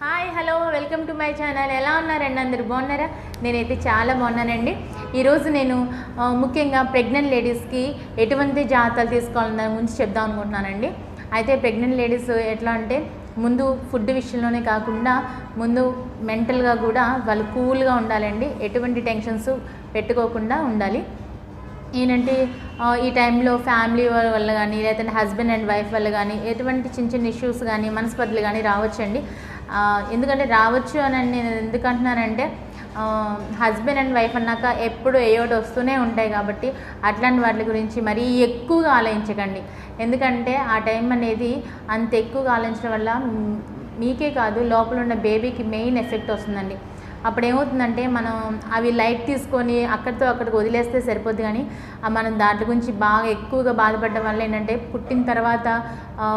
Hi hello welcome to my channel. ఎలా ఉన్నారండి? అందరు బాగున్నారా? నేనైతే చాలా బాగున్నానండి. ఈరోజు నేను ముఖ్యంగా ప్రెగ్నెంట్ లేడీస్కి ఎటువంటి జాగ్రత్తలు తీసుకోవాలని దాని గురించి చెప్దాం అనుకుంటున్నానండి. అయితే ప్రెగ్నెంట్ లేడీస్ ఎట్లా అంటే ముందు ఫుడ్ విషయంలోనే కాకుండా ముందు మెంటల్గా కూడా వాళ్ళు కూల్గా ఉండాలండి. ఎటువంటి టెన్షన్స్ పెట్టుకోకుండా ఉండాలి. ఏంటంటే ఈ టైంలో ఫ్యామిలీ వల్ల కానీ లేదంటే హస్బెండ్ అండ్ వైఫ్ వల్ల కానీ ఎటువంటి చిన్న చిన్న ఇష్యూస్ కానీ మనస్పర్ధలు కానీ రావచ్చండి. ఎందుకంటే రావచ్చు అని నేను ఎందుకు అంటున్నానంటే హస్బెండ్ అండ్ వైఫ్ అన్నాక ఎప్పుడు ఏయోటి వస్తూనే ఉంటాయి కాబట్టి అట్లాంటి వాటి గురించి మరీ ఎక్కువగా ఆలోచించకండి. ఎందుకంటే ఆ టైం అనేది అంత ఎక్కువగా ఆలోచించడం వల్ల మీకే కాదు లోపల ఉన్న బేబీకి మెయిన్ ఎఫెక్ట్ వస్తుందండి. అప్పుడు ఏమవుతుందంటే మనం అవి లైట్ తీసుకొని అక్కడికి వదిలేస్తే సరిపోద్ది, కానీ మనం దాంట్లో గురించి బాగా ఎక్కువగా బాధపడడం వల్ల ఏంటంటే పుట్టిన తర్వాత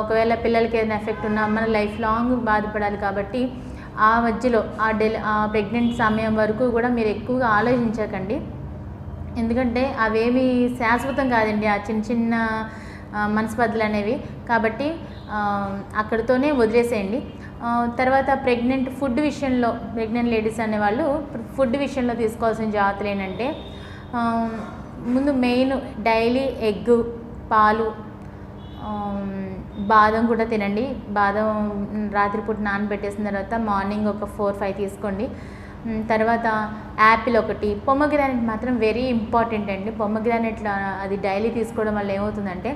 ఒకవేళ పిల్లలకి ఏదైనా ఎఫెక్ట్ ఉన్నా మన లైఫ్ లాంగ్ బాధపడాలి. కాబట్టి ఆ మధ్యలో ఆ ప్రెగ్నెంట్ సమయం వరకు కూడా మీరు ఎక్కువగా ఆలోచించకండి. ఎందుకంటే అవేమి శాశ్వతం కాదండి ఆ చిన్న చిన్న మనస్పర్ధలు అనేవి. కాబట్టి అక్కడితోనే వదిలేసేయండి. తర్వాత ప్రెగ్నెంట్ లేడీస్ అనేవాళ్ళు ఫుడ్ విషయంలో తీసుకోవాల్సిన జాగ్రత్తలు ఏంటంటే ముందు మెయిన్ డైలీ ఎగ్, పాలు, బాదం కూడా తినండి. బాదం రాత్రిపూట నానబెట్టేసిన తర్వాత మార్నింగ్ ఒక 4-5 తీసుకోండి. తర్వాత యాపిల్ ఒకటి, పొమగ్రానైట్ మాత్రం వెరీ ఇంపార్టెంట్ అండి. పొమగ్రానైట్లో అది డైలీ తీసుకోవడం వల్ల ఏమవుతుందంటే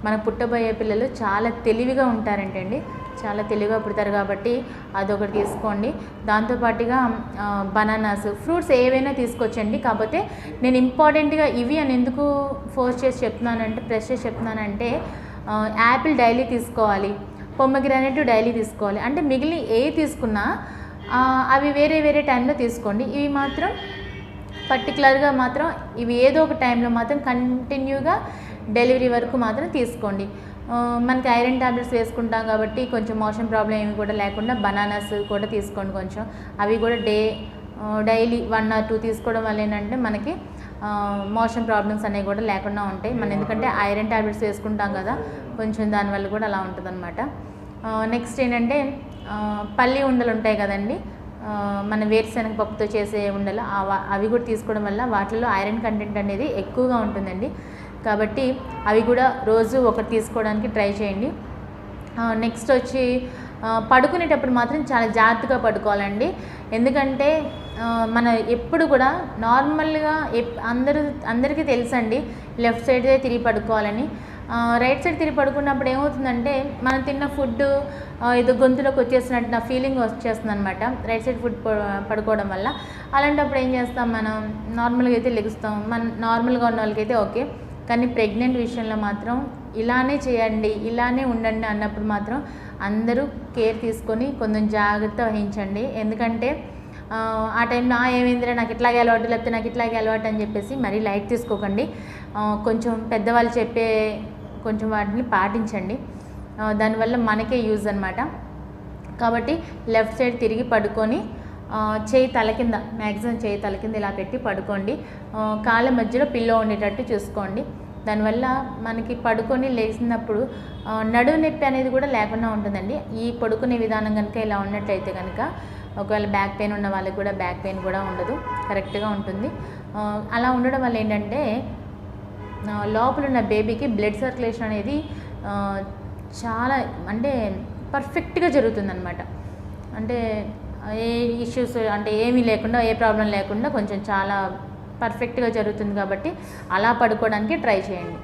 మన పుట్టబోయే పిల్లలు చాలా తెలివిగా ఉంటారంటండి, చాలా తెలివిగా పుడతారు. కాబట్టి అదొకటి తీసుకోండి. దాంతోపాటుగా బనానాస్, ఫ్రూట్స్ ఏవైనా తీసుకొచ్చండి. కాకపోతే నేను ఇంపార్టెంట్గా ఇవి అని ఎందుకు ప్రెస్ చేసి చెప్తున్నానంటే యాపిల్ డైలీ తీసుకోవాలి, పొమగ్రానైట్ డైలీ తీసుకోవాలి. అంటే మిగిలిన ఏ తీసుకున్నా అవి వేరే వేరే టైంలో తీసుకోండి. ఇవి మాత్రం పర్టికులర్గా మాత్రం ఇవి ఏదో ఒక టైంలో మాత్రం కంటిన్యూగా డెలివరీ వరకు మాత్రం తీసుకోండి. మనకి ఐరన్ టాబ్లెట్స్ వేసుకుంటాం కాబట్టి కొంచెం మోషన్ ప్రాబ్లం ఏమి కూడా లేకుండా బనానాస్ కూడా తీసుకోండి కొంచెం. అవి కూడా డైలీ 1 or 2 తీసుకోవడం వల్ల ఏంటంటే మనకి మోషన్ ప్రాబ్లమ్స్ అనేవి కూడా లేకుండా ఉంటాయి. మనం ఎందుకంటే ఐరన్ టాబ్లెట్స్ వేసుకుంటాం కదా, కొంచెం దానివల్ల కూడా అలా ఉంటుంది అనమాట. నెక్స్ట్ ఏంటంటే పల్లి ఉండలు ఉంటాయి కదండి, మన వేరుశనగ పప్పుతో చేసే ఉండలు, అవి కూడా తీసుకోవడం వల్ల వాటిలో ఐరన్ కంటెంట్ అనేది ఎక్కువగా ఉంటుందండి. కాబట్టి అవి కూడా రోజు ఒకటి తీసుకోవడానికి ట్రై చేయండి. నెక్స్ట్ వచ్చి పడుకునేటప్పుడు మాత్రం చాలా జాగ్రత్తగా పడుకోవాలండి. ఎందుకంటే మన ఎప్పుడు కూడా నార్మల్గా అందరికీ తెలుసండి లెఫ్ట్ సైడే తిరిగి పడుకోవాలని. రైట్ సైడ్ తిరిగి పడుకున్నప్పుడు ఏమవుతుందంటే మనం తిన్న ఫుడ్ ఏదో గొంతులోకి వచ్చేసినట్టు నా ఫీలింగ్ వచ్చేస్తుంది అనమాట రైట్ సైడ్ ఫుడ్ పడుకోవడం వల్ల. అలాంటప్పుడు ఏం చేస్తాం, మనం నార్మల్గా అయితే లెగుస్తాం. నార్మల్గా ఉన్న వాళ్ళకైతే ఓకే, కానీ ప్రెగ్నెంట్ విషయంలో మాత్రం ఇలానే చేయండి, ఇలానే ఉండండి అన్నప్పుడు మాత్రం అందరూ కేర్ తీసుకొని కొంచెం జాగ్రత్త వహించండి. ఎందుకంటే ఆ టైంలో ఏమైందిరా నాకు ఇట్లాగే అలవాటు, లేకపోతే నాకు ఇట్లాగే అలవాటు అని చెప్పేసి మరీ లైట్ తీసుకోకండి. కొంచెం పెద్దవాళ్ళు చెప్పే కొంచెం వాటిని పాటించండి, దానివల్ల మనకే యూజ్ అనమాట. కాబట్టి లెఫ్ట్ సైడ్ తిరిగి పడుకొని చేయి తల కింద ఇలా పెట్టి పడుకోండి. కాళ్ళ మధ్యలో పిల్లో ఉండేటట్టు చూసుకోండి. దానివల్ల మనకి పడుకొని లేచినప్పుడు నడుము నొప్పి అనేది కూడా లేకుండా ఉంటుందండి. ఈ పడుకునే విధానం కనుక ఇలా ఉన్నట్లయితే కనుక ఒకవేళ బ్యాక్ పెయిన్ ఉన్న వాళ్ళకి కూడా బ్యాక్ పెయిన్ కూడా ఉండదు, కరెక్ట్గా ఉంటుంది. అలా ఉండడం వల్ల ఏంటంటే లోపల ఉన్న బేబీకి బ్లడ్ సర్క్యులేషన్ అనేది చాలా అంటే పర్ఫెక్ట్గా జరుగుతుందన్నమాట. అంటే ఏ ఇష్యూస్ అంటే ఏమీ లేకుండా, ఏ ప్రాబ్లం లేకుండా కొంచెం చాలా పర్ఫెక్ట్గా జరుగుతుంది. కాబట్టి అలా పడుకోవడానికి ట్రై చేయండి.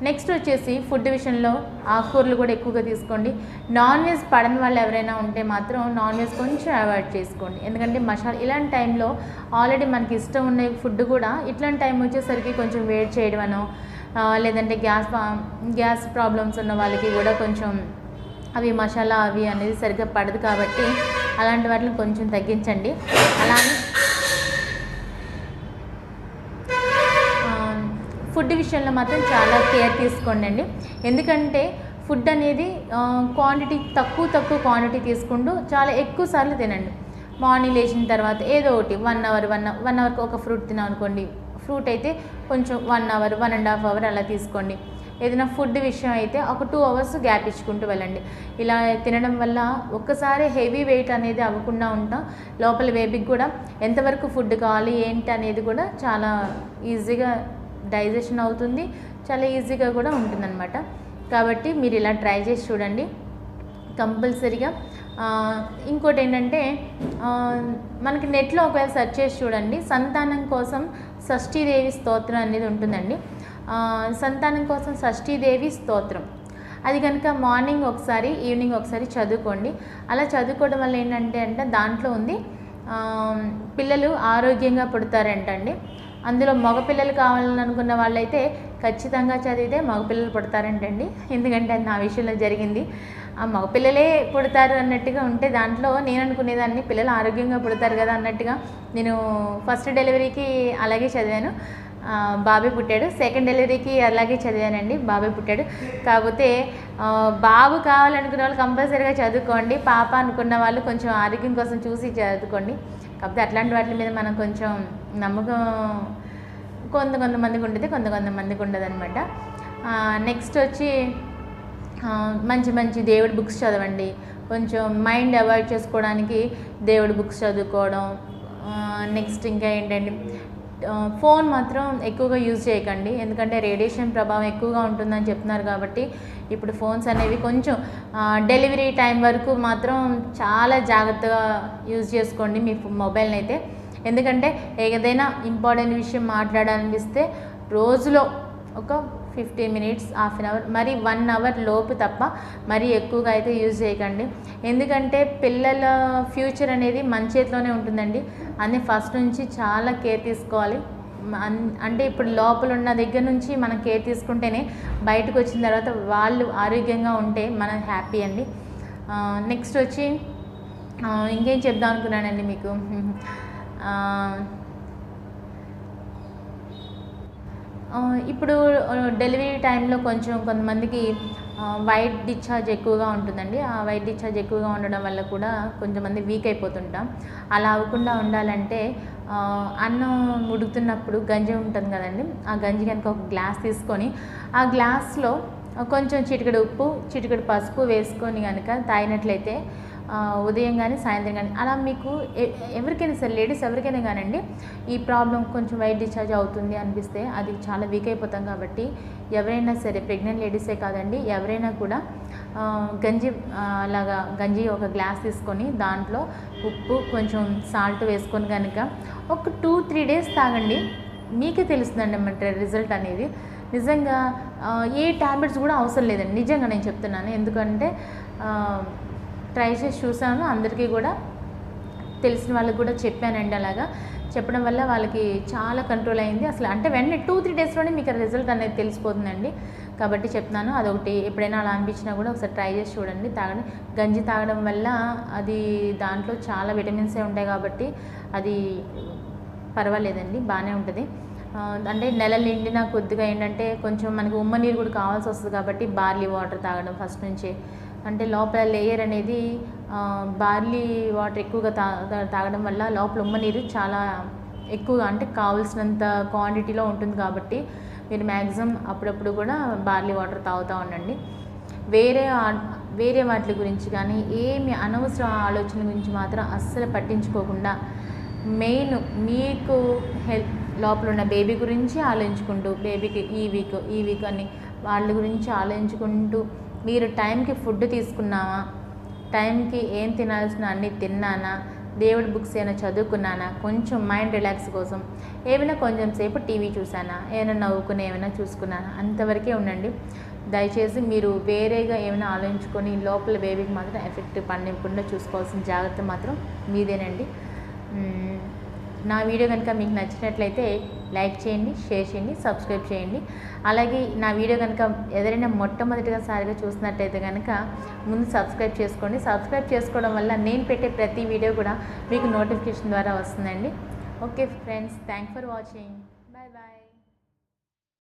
నెక్స్ట్ వచ్చేసి ఫుడ్ విషయంలో ఆకుకూరలు కూడా ఎక్కువగా తీసుకోండి. నాన్ వెజ్ పడని వాళ్ళు ఎవరైనా ఉంటే మాత్రం నాన్ వెజ్ కొంచెం అవాయిడ్ చేసుకోండి. ఎందుకంటే ఇలాంటి టైంలో ఆల్రెడీ మనకి ఇష్టం ఉన్న ఫుడ్ కూడా ఇట్లాంటి టైం వచ్చేసరికి కొంచెం వేడి చేయడమనో లేదంటే గ్యాస్ ప్రాబ్లమ్స్ ఉన్న వాళ్ళకి కూడా కొంచెం అవి మసాలా అవి అనేది సరిగ్గా పడదు. కాబట్టి అలాంటి వాటిని కొంచెం తగ్గించండి. అలానే ఫుడ్ విషయంలో మాత్రం చాలా కేర్ తీసుకోండి అండి. ఎందుకంటే ఫుడ్ అనేది క్వాంటిటీ తక్కువ క్వాంటిటీ తీసుకుంటూ చాలా ఎక్కువ సార్లు తినండి. మార్నింగ్ లేచిన తర్వాత ఏదో ఒకటి 1 అవర్కి ఒక ఫ్రూట్ తినామనుకోండి, ఫ్రూట్ అయితే కొంచెం 1 hour 1.5 hour అలా తీసుకోండి. ఏదైనా ఫుడ్ విషయం అయితే ఒక 2 అవర్స్ గ్యాప్ ఇచ్చుకుంటూ వెళ్ళండి. ఇలా తినడం వల్ల ఒక్కసారి హెవీ వెయిట్ అనేది అవ్వకుండా ఉంటాం. లోపల బేబీకి కూడా ఎంతవరకు ఫుడ్ కావాలి ఏంటి అనేది కూడా చాలా ఈజీగా డైజెషన్ అవుతుంది, చాలా ఈజీగా కూడా ఉంటుందన్నమాట. కాబట్టి మీరు ఇలా ట్రై చేసి చూడండి కంపల్సరీగా. ఇంకోటి ఏంటంటే మనకి నెట్లో ఒకవేళ సెర్చ్ చేసి చూడండి, సంతానం కోసం షష్ఠీదేవి స్తోత్రం అనేది ఉంటుందండి. సంతానం కోసం షష్ఠీదేవి స్తోత్రం అది కనుక మార్నింగ్ ఒకసారి ఈవినింగ్ ఒకసారి చదువుకోండి. అలా చదువుకోవడం వల్ల ఏంటంటే దాంట్లో ఉంది పిల్లలు ఆరోగ్యంగా పుడతారంటండి. అందులో మగపిల్లలు కావాలనుకున్న వాళ్ళైతే ఖచ్చితంగా చదివితే మగపిల్లలు పుడతారంటండి. ఎందుకంటే అది నా విషయంలో జరిగింది. ఆ మగపిల్లలే పుడతారు అన్నట్టుగా ఉంటే దాంట్లో నేను అనుకునేదాన్ని పిల్లలు ఆరోగ్యంగా పుడతారు కదా అన్నట్టుగా నేను ఫస్ట్ డెలివరీకి అలాగే చదివాను, బాబే పుట్టాడు. సెకండ్ డెలివరీకి అలాగే చదివానండి, బాబే పుట్టాడు. కాకపోతే బాబు కావాలనుకున్న వాళ్ళు కంపల్సరీగా చదువుకోండి, పాప అనుకున్న వాళ్ళు కొంచెం ఆరోగ్యం కోసం చూసి చదువుకోండి. కాకపోతే అట్లాంటి వాటి మీద మనం కొంచెం నమ్మకం కొంతమందికి ఉంటుంది, కొంతమందికి ఉండదు అనమాట. నెక్స్ట్ వచ్చి మంచి మంచి దేవుడి బుక్స్ చదవండి. కొంచెం మైండ్ అవాయిడ్ చేసుకోవడానికి దేవుడి బుక్స్ చదువుకోవడం. నెక్స్ట్ ఇంకా ఏంటంటే ఫోన్ మాత్రం ఎక్కువగా యూజ్ చేయకండి, ఎందుకంటే రేడియేషన్ ప్రభావం ఎక్కువగా ఉంటుందని చెప్తున్నారు. కాబట్టి ఇప్పుడు ఫోన్స్ అనేవి కొంచెం డెలివరీ టైం వరకు మాత్రం చాలా జాగ్రత్తగా యూజ్ చేసుకోండి మీ మొబైల్ని అయితే. ఎందుకంటే ఏదైనా ఇంపార్టెంట్ విషయం మాట్లాడాలనిపిస్తే రోజులో ఒక 15 మినిట్స్, హాఫ్ అన్ అవర్, మరి 1 అవర్ లోపు తప్ప మరీ ఎక్కువగా అయితే యూజ్ చేయకండి. ఎందుకంటే పిల్లల ఫ్యూచర్ అనేది మన చేతిలోనే ఉంటుందండి. అన్నీ ఫస్ట్ నుంచి చాలా కేర్ తీసుకోవాలి. అంటే ఇప్పుడు లోపల ఉన్న దగ్గర నుంచి మనం కేర్ తీసుకుంటేనే బయటకు వచ్చిన తర్వాత వాళ్ళు ఆరోగ్యంగా ఉంటే మనం హ్యాపీ అండి. నెక్స్ట్ వచ్చి ఇంకేం చెప్దాం అనుకున్నానండి మీకు. ఇప్పుడు డెలివరీ టైంలో కొంతమందికి వైట్ డిశ్చార్జ్ ఎక్కువగా ఉంటుందండి. ఆ వైట్ డిశ్చార్జ్ ఎక్కువగా ఉండడం వల్ల కూడా కొంతమంది వీక్ అయిపోతుంటాం. అలా అవ్వకుండా ఉండాలంటే అన్నం ఉడుకుతున్నప్పుడు గంజి ఉంటుంది కదండి, ఆ గంజి కనుక ఒక గ్లాస్ తీసుకొని ఆ గ్లాస్లో కొంచెం చిటికెడు ఉప్పు, చిటికెడు పసుపు వేసుకొని కనుక తాగినట్లయితే ఉదయం కానీ సాయంత్రం కానీ అలా మీకు ఎవరికైనా సరే లేడీస్ ఎవరికైనా కానండి ఈ ప్రాబ్లం కొంచెం వైట్ డిశ్చార్జ్ అవుతుంది అనిపిస్తే అది చాలా వీక్ అయిపోతాం. కాబట్టి ఎవరైనా సరే ప్రెగ్నెంట్ లేడీసే కాదండి ఎవరైనా కూడా గంజి ఒక గ్లాస్ తీసుకొని దాంట్లో ఉప్పు కొంచెం సాల్ట్ వేసుకొని కనుక ఒక 2-3 డేస్ తాగండి. మీకే తెలుస్తుందండి అన్నమాట రిజల్ట్ అనేది. నిజంగా ఏ ట్యాబ్లెట్స్ కూడా అవసరం లేదండి, నిజంగా నేను చెప్తున్నాను. ఎందుకంటే ట్రై చేసి చూసాను, అందరికీ కూడా తెలిసిన వాళ్ళకి కూడా చెప్పానండి. అలాగా చెప్పడం వల్ల వాళ్ళకి చాలా కంట్రోల్ అయింది. అసలు అంటే వెంటనే 2-3 డేస్లోనే మీకు రిజల్ట్ అనేది తెలిసిపోతుందండి. కాబట్టి చెప్తున్నాను, అదొకటి ఎప్పుడైనా అలా అనిపించినా కూడా ఒకసారి ట్రై చేసి చూడండి, తాగండి. గంజి తాగడం వల్ల అది దాంట్లో చాలా విటమిన్సే ఉంటాయి కాబట్టి అది పర్వాలేదండి, బాగానే ఉంటుంది. అంటే నెలలు నిండిన కొద్దిగా ఏంటంటే కొంచెం మనకి ఉమ్మ నీరు కూడా కావాల్సి వస్తుంది. కాబట్టి బార్లీ వాటర్ తాగడం ఫస్ట్ నుంచి, అంటే లోపల లేయర్ అనేది బార్లీ వాటర్ ఎక్కువగా తాగడం వల్ల లోపల ఉమ్మ నీరు చాలా ఎక్కువగా అంటే కావాల్సినంత క్వాంటిటీలో ఉంటుంది. కాబట్టి మీరు మ్యాక్సిమం అప్పుడప్పుడు కూడా బార్లీ వాటర్ తాగుతూ ఉండండి. వేరే వాటి గురించి కానీ ఏమి అనవసర ఆలోచన గురించి మాత్రం అస్సలు పట్టించుకోకుండా మెయిన్ మీకు లోపల ఉన్న బేబీ గురించి ఆలోచించుకుంటూ, బేబీకి ఈ వీక్ అని వాళ్ళ గురించి ఆలోచించుకుంటూ మీరు టైంకి ఫుడ్ తీసుకున్నామా, టైంకి ఏం తినాల్సిన అన్నీ తిన్నానా, దేవుడి బుక్స్ ఏమైనా చదువుకున్నానా, కొంచెం మైండ్ రిలాక్స్ కోసం ఏమైనా కొంచెం సేపు టీవీ చూసానా, ఏమైనా నవ్వుకుని ఏమైనా చూసుకున్నానా, అంతవరకే ఉండండి. దయచేసి మీరు వేరేగా ఏమైనా ఆలోచించుకొని లోపల బేబీకి మాత్రం ఎఫెక్ట్ పడకుండా చూసుకోవాల్సిన జాగ్రత్త మాత్రం మీదేనండి. నా వీడియో కనుక మీకు నచ్చినట్లయితే లైక్ చేయండి, షేర్ చేయండి, సబ్స్క్రైబ్ చేయండి. అలాగే నా వీడియో కనుక ఎవరైనా మొట్టమొదటిసారిగా చూసినట్లయితే కనుక ముందు సబ్స్క్రైబ్ చేసుకోండి. సబ్స్క్రైబ్ చేసుకోవడం వల్ల నేను పెట్టే ప్రతి వీడియో కూడా మీకు నోటిఫికేషన్ ద్వారా వస్తుందండి. Okay friends, thanks for watching.